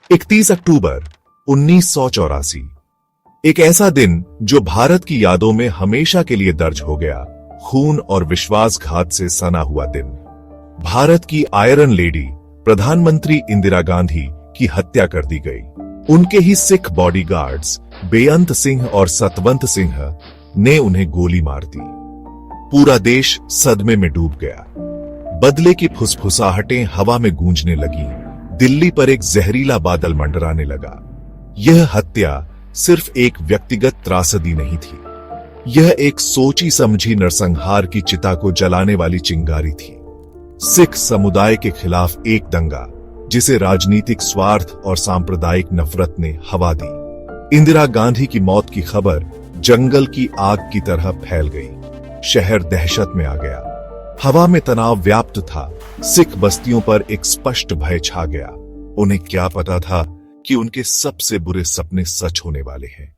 31 अक्टूबर 1984, एक ऐसा दिन जो भारत की यादों में हमेशा के लिए दर्ज हो गया। खून और विश्वासघात से सना हुआ दिन। भारत की आयरन लेडी प्रधानमंत्री इंदिरा गांधी की हत्या कर दी गई। उनके ही सिख बॉडीगार्ड्स बेअंत सिंह और सतवंत सिंह ने उन्हें गोली मार दी। पूरा देश सदमे में डूब गया। बदले की फुसफुसाहटें हवा में गूंजने लगी। दिल्ली पर एक जहरीला बादल मंडराने लगा। यह हत्या सिर्फ एक व्यक्तिगत त्रासदी नहीं थी, यह एक सोची समझी नरसंहार की चिता को जलाने वाली चिंगारी थी। सिख समुदाय के खिलाफ एक दंगा जिसे राजनीतिक स्वार्थ और सांप्रदायिक नफरत ने हवा दी। इंदिरा गांधी की मौत की खबर जंगल की आग की तरह फैल गई। शहर दहशत में आ गया। हवा में तनाव व्याप्त था। सिख बस्तियों पर एक स्पष्ट भय छा गया। उन्हें क्या पता था कि उनके सबसे बुरे सपने सच होने वाले हैं।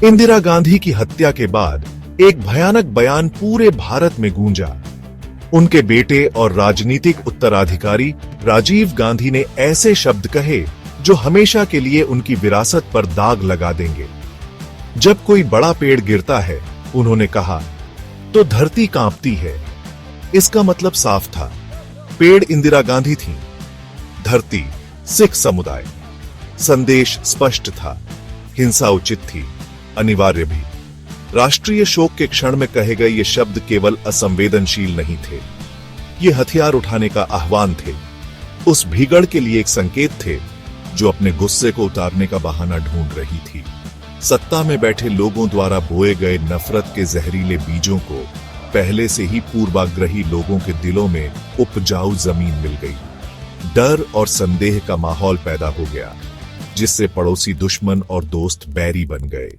इंदिरा गांधी की हत्या के बाद एक भयानक बयान पूरे भारत में गूंजा। उनके बेटे और राजनीतिक उत्तराधिकारी राजीव गांधी ने ऐसे शब्द कहे जो हमेशा के लिए उनकी विरासत पर दाग लगा देंगे। जब कोई बड़ा पेड़ गिरता है, उन्होंने कहा, तो धरती कांपती है। इसका मतलब साफ था, पेड़ इंदिरा गांधी थी, धरती सिख समुदाय। संदेश स्पष्ट था, हिंसा उचित थी, अनिवार्य भी। राष्ट्रीय शोक के क्षण में कहे गए ये शब्द केवल असंवेदनशील नहीं थे, ये हथियार उठाने का आह्वान थे। उस भीगड़ के लिए एक संकेत थे जो अपने गुस्से को उतारने का बहाना ढूंढ रही थी। सत्ता में बैठे लोगों द्वारा बोए गए नफरत के जहरीले बीजों को पहले से ही पूर्वाग्रही लोगों के दिलों में उपजाऊ जमीन मिल गई। डर और संदेह का माहौल पैदा हो गया, जिससे पड़ोसी दुश्मन और दोस्त बैरी बन गए।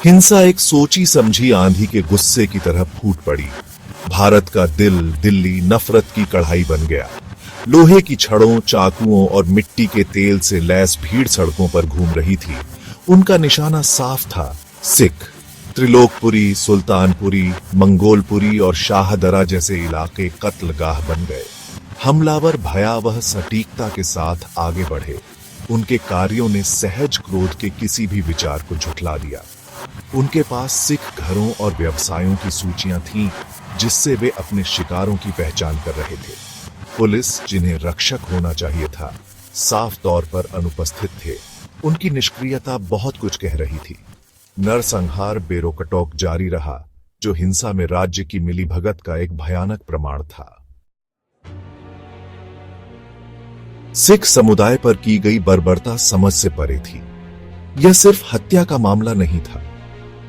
हिंसा एक सोची समझी आंधी के गुस्से की तरह फूट पड़ी। भारत का दिल्ली नफरत की कढ़ाई बन गया। लोहे की छड़ों, चाकुओं और मिट्टी के तेल से लैस भीड़ सड़कों पर घूम रही थी। उनका निशाना साफ था, सिख। त्रिलोकपुरी, सुल्तानपुरी, मंगोलपुरी और शाहदरा जैसे इलाके कत्लगाह बन गए। हमलावर भयावह सटीकता के साथ आगे बढ़े। उनके कार्यों ने सहज क्रोध के किसी भी विचार को झुठला दिया। उनके पास सिख घरों और व्यवसायों की सूचियां थीं, जिससे वे अपने शिकारों की पहचान कर रहे थे। पुलिस, जिन्हें रक्षक होना चाहिए था, साफ तौर पर अनुपस्थित थे। उनकी निष्क्रियता बहुत कुछ कह रही थी। नरसंहार बेरोकटोक जारी रहा, जो हिंसा में राज्य की मिलीभगत का एक भयानक प्रमाण था। सिख समुदाय पर की गई बर्बरता समझ से परे थी। यह सिर्फ हत्या का मामला नहीं था,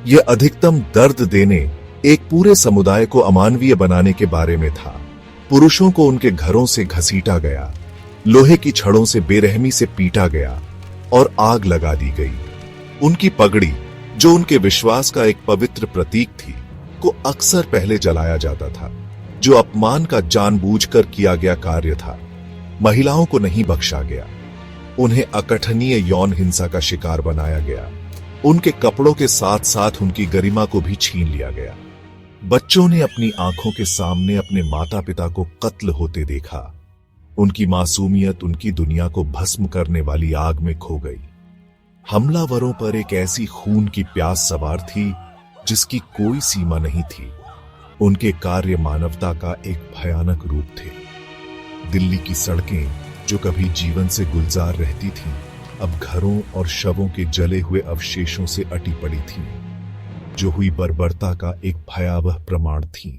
यह अधिकतम दर्द देने, एक पूरे समुदाय को अमानवीय बनाने के बारे में था। पुरुषों को उनके घरों से घसीटा गया, लोहे की छड़ों से बेरहमी से पीटा गया और आग लगा दी गई। उनकी पगड़ी, जो उनके विश्वास का एक पवित्र प्रतीक थी, को अक्सर पहले जलाया जाता था, जो अपमान का जानबूझकर किया गया कार्य था। महिलाओं को नहीं बख्शा गया, उन्हें अकथनीय यौन हिंसा का शिकार बनाया गया। उनके कपड़ों के साथ साथ उनकी गरिमा को भी छीन लिया गया। बच्चों ने अपनी आंखों के सामने अपने माता पिता को कत्ल होते देखा। उनकी मासूमियत उनकी दुनिया को भस्म करने वाली आग में खो गई। हमलावरों पर एक ऐसी खून की प्यास सवार थी जिसकी कोई सीमा नहीं थी। उनके कार्य मानवता का एक भयानक रूप थे। दिल्ली की सड़कें, जो कभी जीवन से गुलजार रहती थीं, अब घरों और शवों के जले हुए अवशेषों से अटी पड़ी थीं, जो हुई बर्बरता का एक भयावह प्रमाण थीं।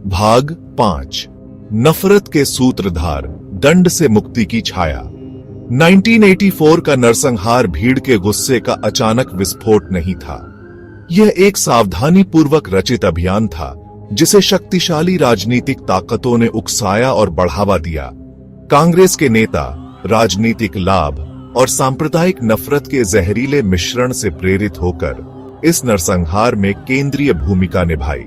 भाग 5, नफरत के सूत्रधार, दंड से मुक्ति की छाया। 1984 का नरसंहार भीड़ के गुस्से का अचानक विस्फोट नहीं था। यह एक सावधानी पूर्वक रचित अभियान था, जिसे शक्तिशाली राजनीतिक ताकतों ने उकसाया और बढ़ावा दिया। कांग्रेस के नेता राजनीतिक लाभ और सांप्रदायिक नफरत के जहरीले मिश्रण से प्रेरित होकर इस नरसंहार में केंद्रीय भूमिका निभाई।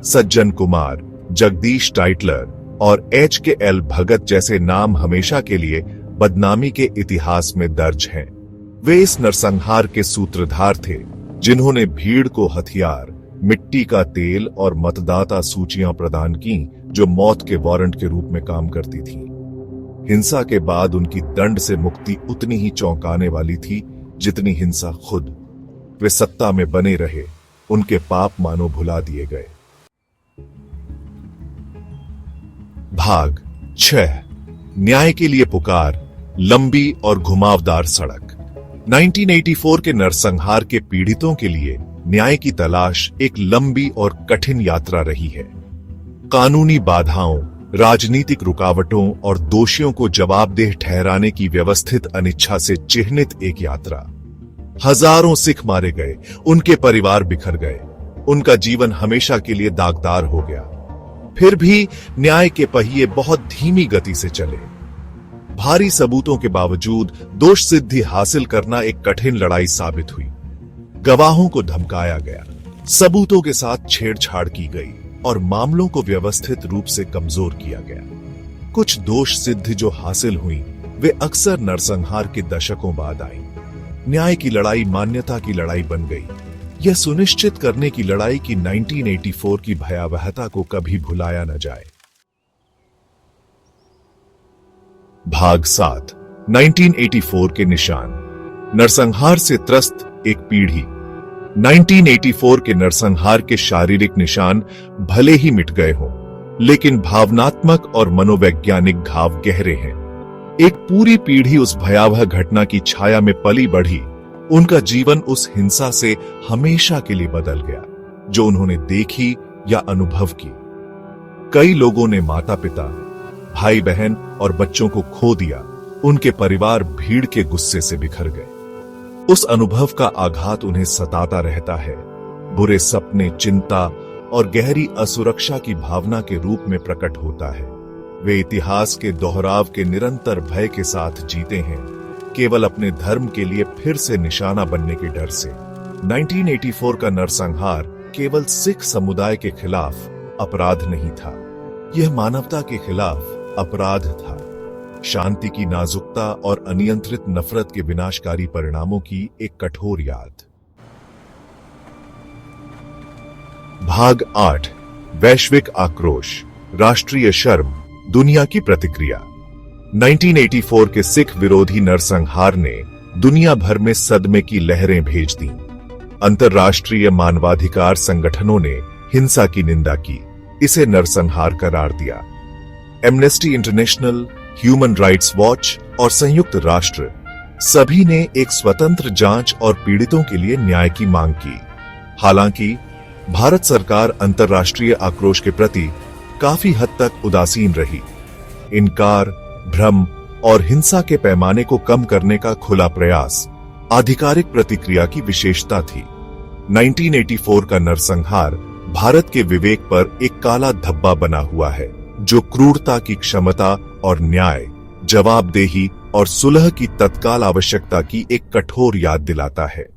सज्जन कुमार, जगदीश टाइटलर और HKL भगत जैसे नाम हमेशा के लिए बदनामी के इतिहास में दर्ज हैं। वे इस नरसंहार के सूत्रधार थे, जिन्होंने भीड़ को हथियार, मिट्टी का तेल और मतदाता सूचियां प्रदान की जो मौत के वारंट के रूप में काम करती थी। हिंसा के बाद उनकी दंड से मुक्ति उतनी ही चौंकाने वाली थी जितनी हिंसा खुद। वे सत्ता में बने रहे, उनके पाप मानो भुला दिए गए। भाग 6 न्याय के लिए पुकार, लंबी और घुमावदार सड़क। 1984 के नरसंहार के पीड़ितों के लिए न्याय की तलाश एक लंबी और कठिन यात्रा रही है। कानूनी बाधाओं, राजनीतिक रुकावटों और दोषियों को जवाबदेह ठहराने की व्यवस्थित अनिच्छा से चिह्नित एक यात्रा। हजारों सिख मारे गए, उनके परिवार बिखर गए, उनका जीवन हमेशा के लिए दागदार हो गया। फिर भी न्याय के पहिए बहुत धीमी गति से चले। भारी सबूतों के बावजूद दोष सिद्धि हासिल करना एक कठिन लड़ाई साबित हुई। गवाहों को धमकाया गया, सबूतों के साथ छेड़छाड़ की गई और मामलों को व्यवस्थित रूप से कमजोर किया गया। कुछ दोष सिद्धि जो हासिल हुई वे अक्सर नरसंहार के दशकों बाद आई। न्याय की लड़ाई मान्यता की लड़ाई बन गई, यह सुनिश्चित करने की लड़ाई कि 1984 की भयावहता को कभी भुलाया न जाए। भाग 7 1984 के निशान। नरसंहार से त्रस्त एक पीढ़ी। 1984 के नरसंहार के शारीरिक निशान भले ही मिट गए हों, लेकिन भावनात्मक और मनोवैज्ञानिक घाव गहरे हैं। एक पूरी पीढ़ी उस भयावह घटना की छाया में पली बढ़ी। उनका जीवन उस हिंसा से हमेशा के लिए बदल गया जो उन्होंने देखी या अनुभव की। कई लोगों ने माता पिता, भाई बहन और बच्चों को खो दिया। उनके परिवार भीड़ के गुस्से से बिखर गए। उस अनुभव का आघात उन्हें सताता रहता है। बुरे सपने, चिंता और गहरी असुरक्षा की भावना के रूप में प्रकट होता है। वे इतिहास के दोहराव के निरंतर भय के साथ जीते हैं, केवल अपने धर्म के लिए फिर से निशाना बनने के डर से। 1984 का नरसंहार केवल सिख समुदाय के खिलाफ अपराध नहीं था, यह मानवता के खिलाफ अपराध था। शांति की नाजुकता और अनियंत्रित नफरत के विनाशकारी परिणामों की एक कठोर याद। भाग 8 वैश्विक आक्रोश, राष्ट्रीय शर्म, दुनिया की प्रतिक्रिया। 1984 के सिख विरोधी नरसंहार ने दुनिया भर में सदमे की लहरें भेज दी। अंतर्राष्ट्रीय मानवाधिकार संगठनों ने हिंसा की निंदा की, इसे नरसंहार करार दिया। Amnesty international, human rights watch और संयुक्त राष्ट्र सभी ने एक स्वतंत्र जांच और पीड़ितों के लिए न्याय की मांग की। हालांकि भारत सरकार अंतर्राष्ट्रीय आक्रोश के प्रति काफी हद तक उदासीन रही। इनकार, भ्रम और हिंसा के पैमाने को कम करने का खुला प्रयास आधिकारिक प्रतिक्रिया की विशेषता थी। 1984 का नरसंहार भारत के विवेक पर एक काला धब्बा बना हुआ है, जो क्रूरता की क्षमता और न्याय, जवाबदेही और सुलह की तत्काल आवश्यकता की एक कठोर याद दिलाता है।